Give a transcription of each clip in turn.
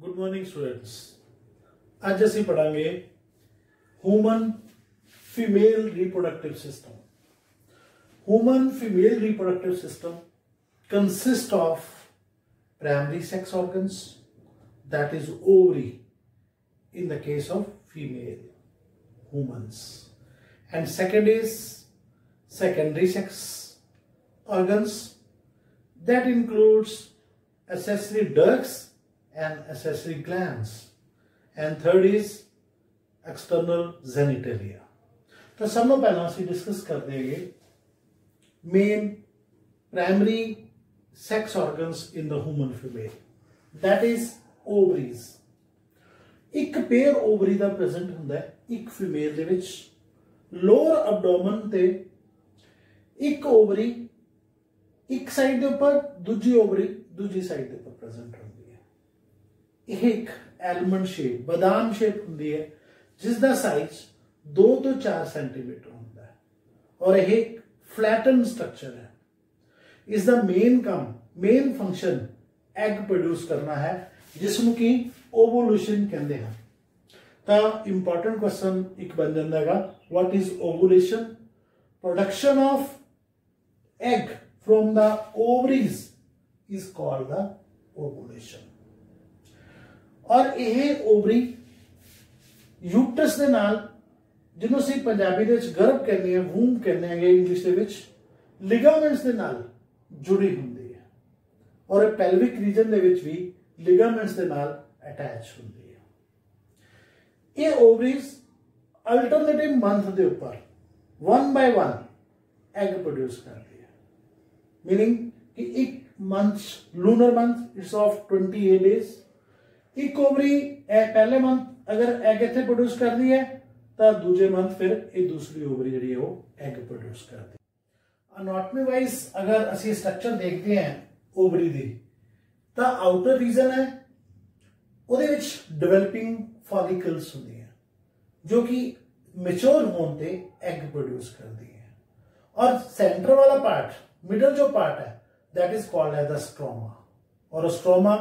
Good morning students. आज ਅਸੀਂ ਪੜਾਂਗੇ human female reproductive system. Human female reproductive system consists of primary sex organs, that is ovary in the case of female humans, and second is secondary sex organs, that includes accessory ducts and accessory glands, and third is external genitalia। तो सब लोग पहला ਅਸੀਂ discuss कर देंगे main primary sex organs in the human female, that is ovaries. एक pair ovary ਦਾ present ਹੁੰਦਾ ਹੈ ਇੱਕ ਫੀਮੇਲ ਦੇ ਵਿੱਚ। ਲੋਅਰ ਐਬਡੋਮਨ ਤੇ ਇੱਕ ओवरी ਇੱਕ ਸਾਈਡ ਦੇ ਉੱਪਰ, ਦੂਜੀ ओवरी ਦੂਜੀ ਸਾਈਡ ਦੇ ਉੱਪਰ ਪ੍ਰੈਜ਼ੈਂਟ ਹੁੰਦੀ ਹੈ। ਇਹ ਇੱਕ ਐਲਮੰਡ ਸ਼ੇਪ ਬਾਦਾਮ ਸ਼ੇਪ ਹੁੰਦੀ ਹੈ ਜਿਸ ਦਾ ਸਾਈਜ਼ 2 ਤੋਂ 4 ਸੈਂਟੀਮੀਟਰ ਹੁੰਦਾ ਹੈ ਔਰ ਇਹ ਇੱਕ ਫਲੈਟਨ ਸਟਰਕਚਰ ਹੈ। ਇਸ ਦਾ ਮੇਨ ਫੰਕਸ਼ਨ ਐਗ ਪ੍ਰੋਡਿਊਸ ਕਰਨਾ ਹੈ ਜਿਸ ਨੂੰ ਕਿ ओवुलेशन कहते हैं। तो इंपॉर्टेंट क्वेश्चन एक बन जाता है, what is ovulation? Production of egg from the ovaries is called the ovulation. और यह ओवरी यूट्रस के नाल जिन्हों ਅਸੀਂ ਪੰਜਾਬੀ ਦੇ ਵਿੱਚ ਗਰਭ ਕਹਿੰਦੇ ਆ, ਵੂਮ ਕਹਿੰਦੇ ਹੈਗੇ ਇੰਗਲਿਸ਼ ਦੇ ਵਿੱਚ, ਲਿਗਾਮੈਂਟਸ ਦੇ ਨਾਲ ਜੁੜੀ ਹੁੰਦੀ ਹੈ ਔਰ ਪੈਲਵਿਕ ਰੀਜਨ ਦੇ ਵਿੱਚ ਵੀ ਲਿਗਾਮੈਂਟਸ ਦੇ ਨਾਲ अटैच होंगी है। ये ओवरीज अल्टरनेटिव मंथ के ऊपर 1 by 1 एग प्रोड्यूस करती है, मीनिंग कि एक month lunar month it's of 28 days. एक ओवरी पहले मंथ अगर एग इतने प्रोड्यूस करती है तो दूजे मंथ फिर ये दूसरी ओवरी जी वो एग प्रोड्यूस करती है। अनाटमी वाइज अगर असी स्ट्रक्चर देखते हैं ओवरी की, तो आउटर रीजन है ਉਹਦੇ ਵਿੱਚ ਡਿਵੈਲਪਿੰਗ ਫੋਲਿਕਲਸ ਹੁੰਦੀ ਹੈ ਜੋ ਕਿ ਮੈਚੁਰ ਹੋਣ ਤੇ ਐਗ ਪ੍ਰੋਡਿਊਸ ਕਰਦੀ ਹੈ ਔਰ ਸੈਂਟਰ ਵਾਲਾ ਪਾर्ट, मिडल जो पार्ट है, that is called as the stroma. और स्ट्रोमा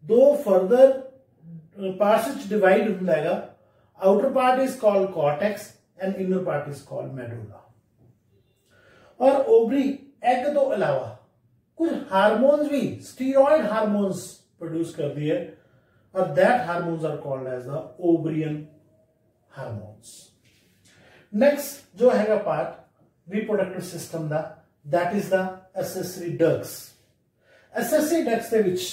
दो फर्दर पार्ट्स ਵਿੱਚ डिवाइड ਹੁੰਦਾ ਹੈਗਾ। Outer part is called cortex and inner part is called medulla. और ओवरी एग तो अलावा कुछ हार्मोन्स भी, स्टीरॉयड हार्मोन्स प्रोड्यूस करती है और that hormones are called as the ovarian hormones। next जो हैगा part reproductive system the, that is the accessory ducts। accessory ducts ਦੇ ਵਿੱਚ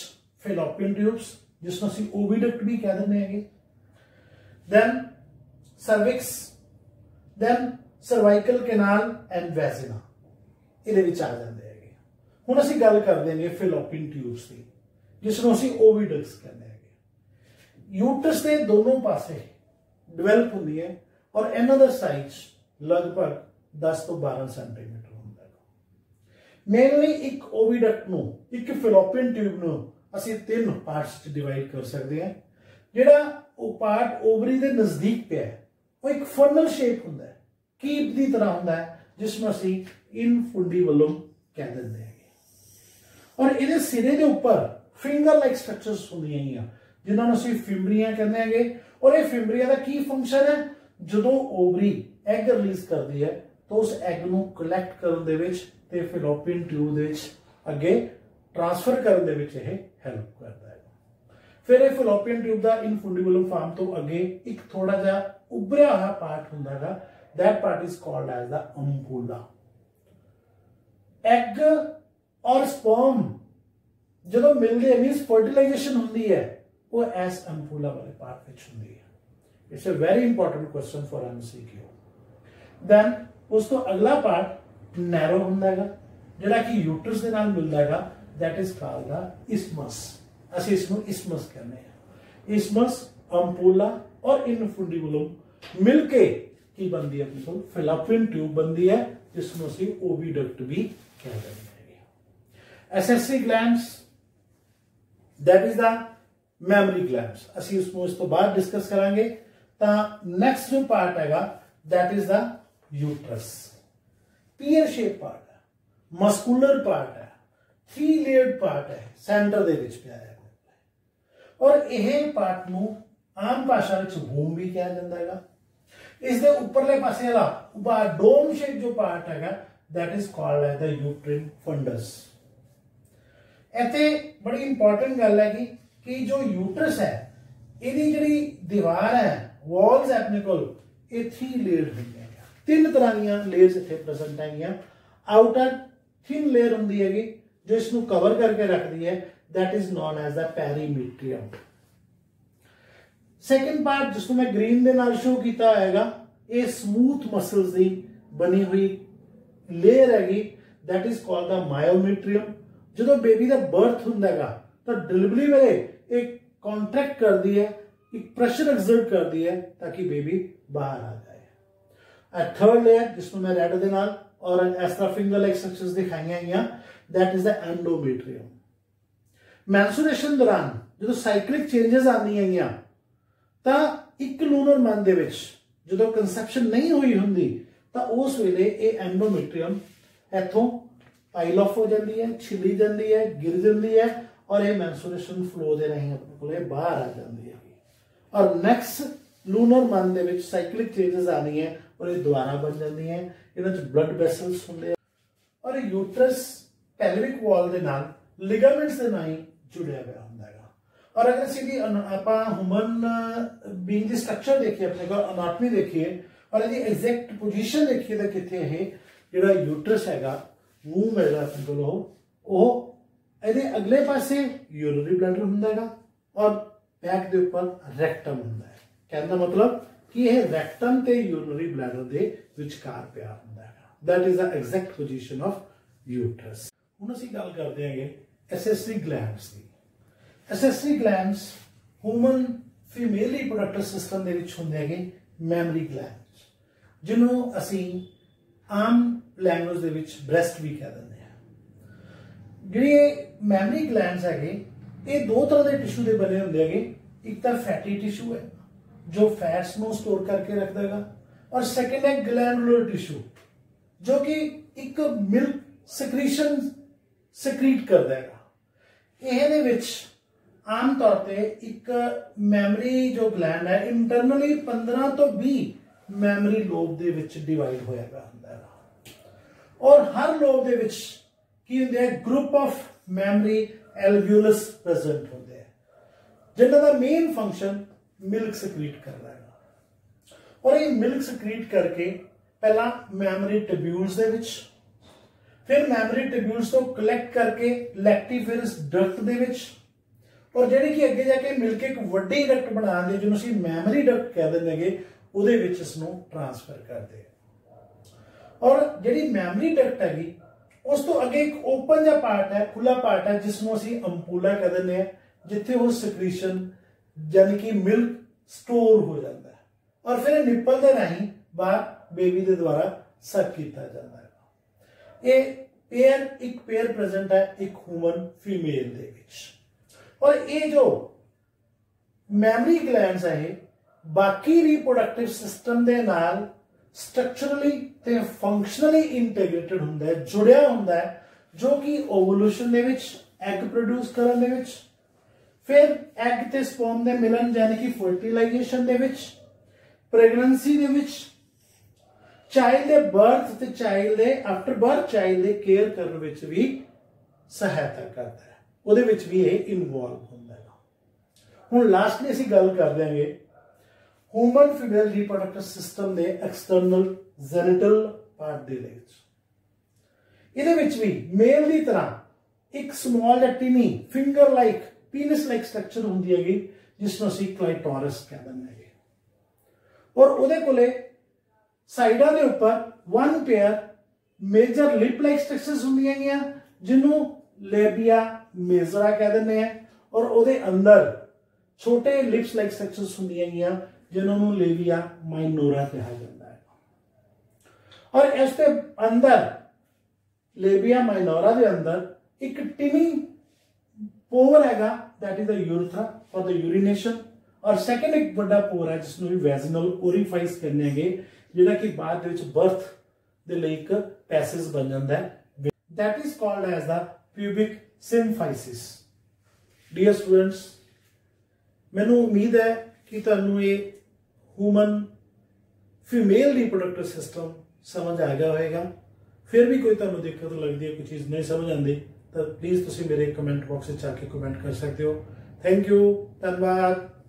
fallopian tubes ਜਿਸ ਨੂੰ ਅਸੀਂ oviduct ਵੀ ਕਹਿ ਦਿੰਦੇ ਹੈਗੇ, then cervix, then cervical canal and vagina ਇਹਦੇ ਵਿੱਚ ਆ ਜਾਂਦੇ ਹੈਗੇ। ਹੁਣ ਅਸੀਂ ਗੱਲ ਕਰਦੇ ਹਾਂ fallopian tubes ਦੀ ਜਿਸ ਨੂੰ ਅਸੀਂ oviducts ਕਹਿੰਦੇ हैं। यूट्रस के दोनों पासे डिवेलप होती है और इन्हों का साइज लगभग 10 तो 12 सेंटीमीटर होता है। मेनली एक ओविडक्ट नूं, एक फिलोपियन ट्यूब नूं असीं 3 पार्ट्स च डिवाइड कर सकते हैं। जिहड़ा वो पार्ट ओवरी के नज़दीक पे है वो एक फनल शेप होता है, कीप की तरह होता है जिसमें असीं इनफुंडिबुलम कह देंगे हैं। और इहदे सिरे के उपर फिंगर लाइक स्ट्रक्चर्स होंदियां ही जिन्होंने ਅਸੀਂ ਫਿੰਬਰੀਆਂ ਕਹਿੰਦੇ ਹੈਗੇ। और ये ਫਿੰਬਰੀਆਂ ਦਾ ਕੀ ਫੰਕਸ਼ਨ ਹੈ? ਜਦੋਂ ਓਵਰੀ ਐਗ ਰਿਲੀਜ਼ ਕਰਦੀ ਹੈ ਤਾਂ ਉਸ ਐਗ ਨੂੰ ਕਲੈਕਟ ਕਰਨ ਦੇ ਵਿੱਚ ਤੇ ਫੈਲੋਪੀਅਨ ਟਿਊਬ ਦੇ ਵਿੱਚ ਅੱਗੇ ਟ੍ਰਾਂਸਫਰ ਕਰਨ ਦੇ ਵਿੱਚ ਇਹ ਹੈਲਪ ਕਰਦਾ ਹੈ। ਫਿਰ ਇਹ ਫੈਲੋਪੀਅਨ ਟਿਊਬ ਦਾ ਇਨਫੁੰਡੀਬੁਲਮ ਫਾਰਮ ਤੋਂ ਅੱਗੇ ਇੱਕ ਥੋੜਾ ਜਿਹਾ ਉੱਭਰਿਆ ਹੋਇਆ ਪਾਰਟ ਹੁੰਦਾ ਹੈਗਾ, that part is called as the ampulla। Egg ਔਰ ਸਪਰਮ ਜਦੋਂ ਮਿਲਦੇ ਮੀਨਸ ਫਰਟੀਲਾਈਜੇਸ਼ਨ ਹੁੰਦੀ ਹੈ वो एस अम्पूला वाले पार्ट में होंगी है। It's a very important question for MCQ। Then उस तो अगला पार्ट नैरो होंदा है जिहड़ा कि यूट्रस दे नाल मिलदा है, दैट इज कॉल्ड द इस्मस। ਅਸੀਂ ਇਸ ਨੂੰ इस्मस कहते हैं। इस्मस, अम्पूला और इनफुंडिबुलम मिलके की बनती है अपने को फिलोपियन ट्यूब बनती है जिसमें ਅਸੀਂ ओविडक्ट भी कह देंगे। Accessory glands, that is the memory glands, ਅਸੀਂ उसको इस तो बाद डिस्कस करांगे। तो नेक्स्ट जो पार्ट हैगा that is the uterus. Peer shape part है, मस्कुलर पार्ट है, 3 लेयर्ड पार्ट है, सेंटर ਦੇ ਵਿੱਚ ਪਿਆ ਹੈ। और यह पार्ट नूं आम भाषा विच वूम भी कहा जाता है। इसके उपरले पासे वाला डोम शेप जो पार्ट है that is called as the uterine fundus. इत्थे बड़ी इंपॉर्टेंट गल है कि जो यूट्रस है इहदी जिहड़ी दीवार है वॉल्स है अपने कोल ये 3 लेयर हुई है। 3 तरह दी लेयर्स इत्थे प्रेजेंट है। आउटर थिन लेयर हुंदी है जो इसनूं कवर करके रखती है that is known as the perimetrium. Second part जिसको मैं ग्रीन दे नाल शो किया है ये स्मूथ मसल्स की बनी हुई लेयर हैगी that is called the myometrium. जो बेबी का बर्थ हुंदा तो डिलीवरी वेले एक कॉन्ट्रैक्ट करती है, एक प्रेशर एक्सर्ट करती है ताकि बेबी बाहर आ जाए। थर्ड लेयर जिसको मैं रेड दे नाल और इस तरह फिंगर लाइक स्ट्रक्चर्स दिखाई हैं that is the endometrium. Mensuration दौरान जो साइक्लिक चेंजेस आनी है तो एक लूनर मंथ दे विच जो कंसैप्शन नहीं हुई होंगी तो उस वेले ये एंडोमेट्रियम इथों पाइल ऑफ हो जाती है, छिली जाती है, गिर जाती है और ये मैंसुरेशन फ्लो दे रही अपने को बाहर आ जाती है। और नैक्सट लूनर मंथ दे विच साइक्लिक चेंजेस आनी है और ये दोबारा बन जाती हैं। इन्हां ब्लड वेसल्स होंगे और यूट्रस पैल्विक वॉल दे नाल लिगामेंट्स दे नाल जुड़िया हुआ होंदा है। और अगर सीधी आपां ह्यूमन बीइंग दी स्ट्रक्चर देखिए अपने को अनाटमी देखिए और यदि एग्जैक्ट पोजीशन देखिए तो कितने है जिहड़ा यूट्रस हैगा वूम हैगा अपने को ये अगले पासे यूरिनरी ब्लैडर हुंदा है और बैक दे ऊपर रेक्टम हुंदा है। कहने का मतलब कि यह रेक्टम ते यूरिनरी ब्लैडर दे विचकार पिया हुंदा है। That is the exact position of uterus. हुण असीं गल करदे हां एसेसरी ग्लैंड्स की। Accessory glands human female reproductive system दे विच हुंदे हैगे मैमरी ग्लैंड्स जिन्हों असीं आम लैंग्वेज दे विच ब्रेस्ट भी कह दिंदे हां। जिहड़े मैमरी ग्लैंड्स हैगे ये 2 तरह के टिश्यू दे बने हुंदे हैगे। एक तो फैटी टिश्यू है जो फैट्स नूं स्टोर करके रखता है और सेकेंड है ग्लैंडुलर टिश्यू जो कि एक मिल्क सिक्रीशन सिक्रीट करता है। इहदे विच आम तौर पे एक मैमरी जो ग्लैंड है इंटरनली 15 तो 20 मैमरी लोब दे विच डिवाइड होया हुंदा है और हर लोब दे विच की हुंदे group of memory alveolus present होंदे हैं जिन्हां दा मेन फंक्शन मिल्क सिक्रीट करना है। और ये मिल्क सिक्रीट करके पहला मैमरी ट्यूब्यूल्स दे विच फिर मैमरी ट्यूब्यूल्स को कलैक्ट करके लैक्टिफेरस डक्ट दे विच और जिहड़ी कि अगे जाके मिलके एक वड्डी डक्ट बना दे जिन्हों असीं मैमरी डक्ट कह देंगे उहदे विच इसनूं ट्रांसफर करते हैं। और जिहड़ी मैमरी डक्ट हैगी उस तो अगे एक ओपन जा पार्ट है, खुला पार्ट है जिसनों असीं अंपूला कह देंगे हैं जिथे वो सिक्रीशन यानी कि मिल्क स्टोर हो जाता है और फिर निप्पल दे राहीं बाहर बेबी दे द्वारा सक किया जाता है। ये पेयर एक पेयर प्रेजेंट है एक ह्यूमन फीमेल दे विच। और ये जो मैमरी ग्लैंड्स है बाकी रिप्रोडक्टिव सिस्टम दे नाल स्ट्रक्चरली ते फंक्शनली इंटीग्रेटेड हुंदा है, जुड़िया हुंदा है जो कि ओवुलेशन दे विच एग प्रोड्यूस करन दे विच फिर एग ते स्पर्म दे मिलन यानी कि फर्टिलाइजेशन दे विच प्रेगनेंसी दे विच चाइल्ड दे बर्थ ते चाइल्ड दे आफ्टर बर्थ चाइल्ड दे केयर करन विच भी सहायता करता है, उहदे विच भी ये इन्वॉल्व हुंदा है। हुण लास्टली असीं गल कर देंगे ह्यूमन फीमेल रिप्रोडक्टिव सिस्टम दे एक्सटर्नल जेनिटल पार्ट दे विच। इहदे विच भी मेल दी तरह एक small टिनी finger like पीनस like structure हुंदी हैगी जिसनूं असीं क्लाइटोरस कह दिंदे हैगे और उहदे कोले साइडा के ऊपर 1 pair major lip like structures होंदियां हैं जिन्हों लेबिया मेजरा कह देंगे हैं और उहदे अंदर छोटे लिप्स लाइक स्ट्रक्चर्स होंदियां हैं जिन्होंने लेबिया माइनोरा कहा जाता है। और इसके अंदर लेबिया माइनोरा के अंदर एक टिनी पोर हैगा that is the urethra for the urination और सेकंड एक बड़ा पोर है जिसनूं भी वैजिनल ओरिफाइस करने हैं जिहड़ा कि बाद विच बर्थ दे लई एक पैसेज बन जाता है that is called as the pubic symphysis. Dear students मैनूं उम्मीद है कि तुहानूं ये ह्यूमन फीमेल रिप्रोडक्टिव सिस्टम समझ आ गया होगा। फिर भी कोई तुहानूं दिक्कत लगती है, कोई चीज़ नहीं समझ आती, तो प्लीज़ तुसीं मेरे कमेंट बॉक्स में आके कमेंट कर सकते हो। थैंक यू, धन्यवाद।